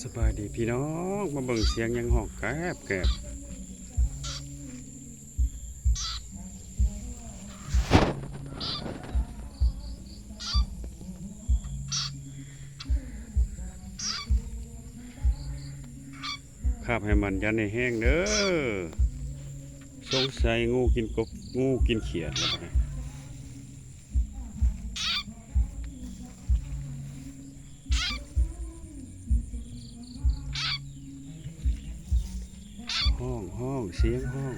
สบายดีพี่น้องมาเบิ่งเสียงยังห้องแกบแกบคาบให้มันยันในแห้งเด้อสงสัยงูกินกบงูกินเขียดแล้วนะห้องเสียงห้อง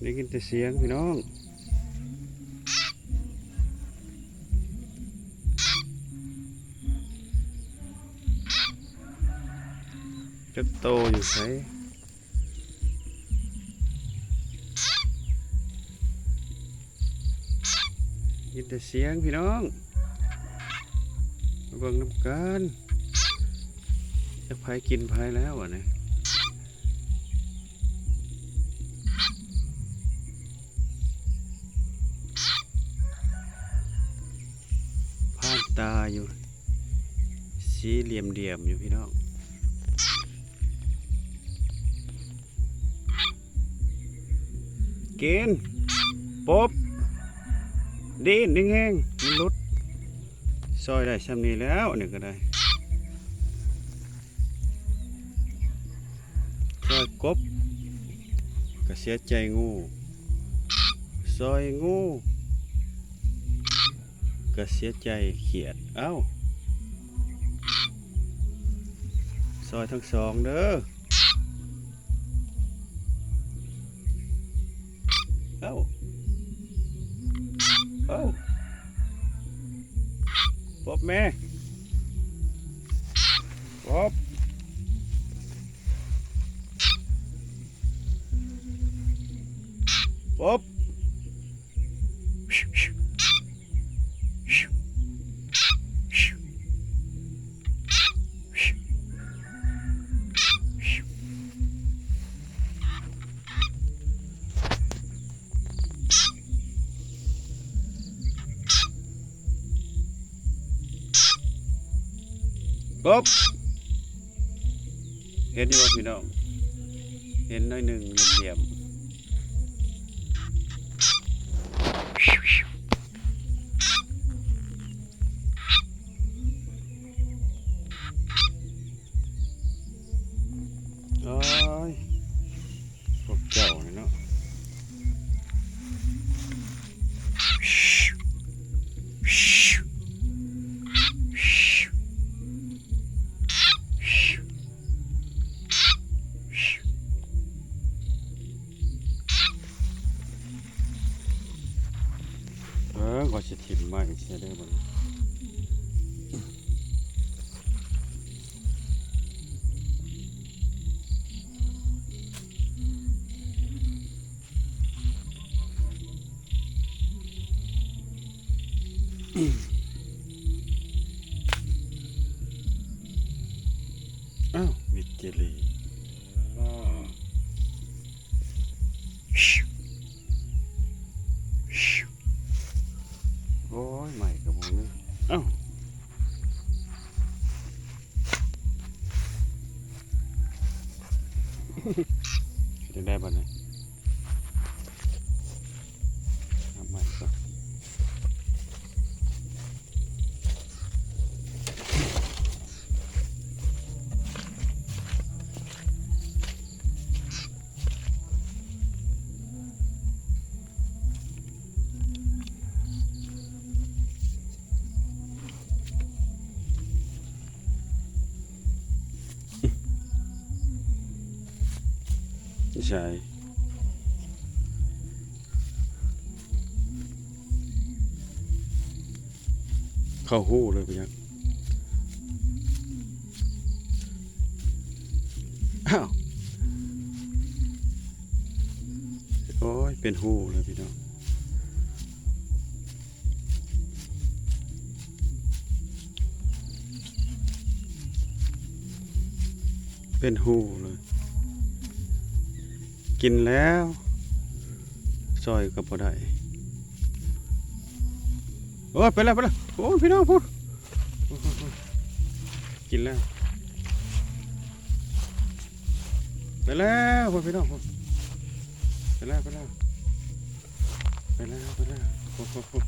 ได้ยินแต่เสียงพี่น้องจะโตอยู่ไสยินแต่เสียงพี่น้องมาเบิ่งน้ำกันจะพายกินพายแล้วอ่ะเนี่ยผ่านตาอยู่สีเหลี่ยมอยู่พี่น้องกินปบดินแห้งมันลดซอยได้ซ้ำนี้แล้วอันนี้ก็ได้ซอยกบก็เสียใจงูซอยงูก็เสียใจเขียดเอ้าซอยทั้งสองเด้อเอ้าปบแม่ปบปบเห็นอยู่ว่าพี่น้องเห็นน้อยหนึ่งเหลี่ยมโอ้ยพวกเจ้าเนี่ยเนาะก็จะถิ่มไม้เสียได้บ่อ้าวมิดเจลีโอ้ยใหม่กับผมนี่เอ้าจะได้บ้างเนี่ยทำใหม่ก่อนใช่เข้าหู้เลยไปยังอ้าวโอ้ยเป็นหู้เลยพี่น้องเป็นหู้เลยกินแล้วซอยก็พอได้โอ้ยไปแล้วโอ้พี่น้องพูดกินแล้ว ไปแล้วพ่อพี่น้องพ่อไปแล้วไปแล้วไปแล้วไปแล้วพ่อพ่อพ่อ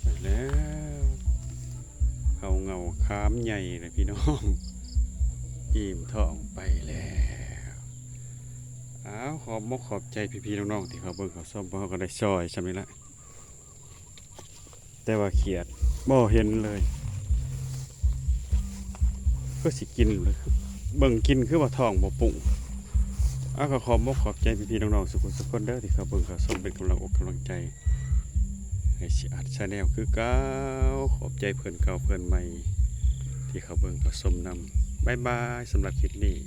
ไปแล้วเขาเงาขามใหญ่เลยพี่น้องอิ่มท้องไปแล้วอ้าวขอบมกขอบใจพี่ๆน้องๆที่เขาเบิ่งเขาซ่อมเพราะเขาก็ได้ซอยใช่ไหมล่ะแต่ว่าเขียดบ่เห็นเลยก็สิกินเลยเบิ่งกินคือว่าท้องบ่ปุ้งอ้าวก็ขอบมกขอบใจพี่ๆน้องๆสุขสุขคนเด้อที่เขาเบิ่งเขาซ่อมเป็นกำลังอกกำลังใจให้สิอัดชาแนลคือเก่าขอบใจเพื่อนเก่าเพื่อนใหม่ที่เขาเบิ่งเขาส้มนำบ๊ายบายสำหรับคลิปนี้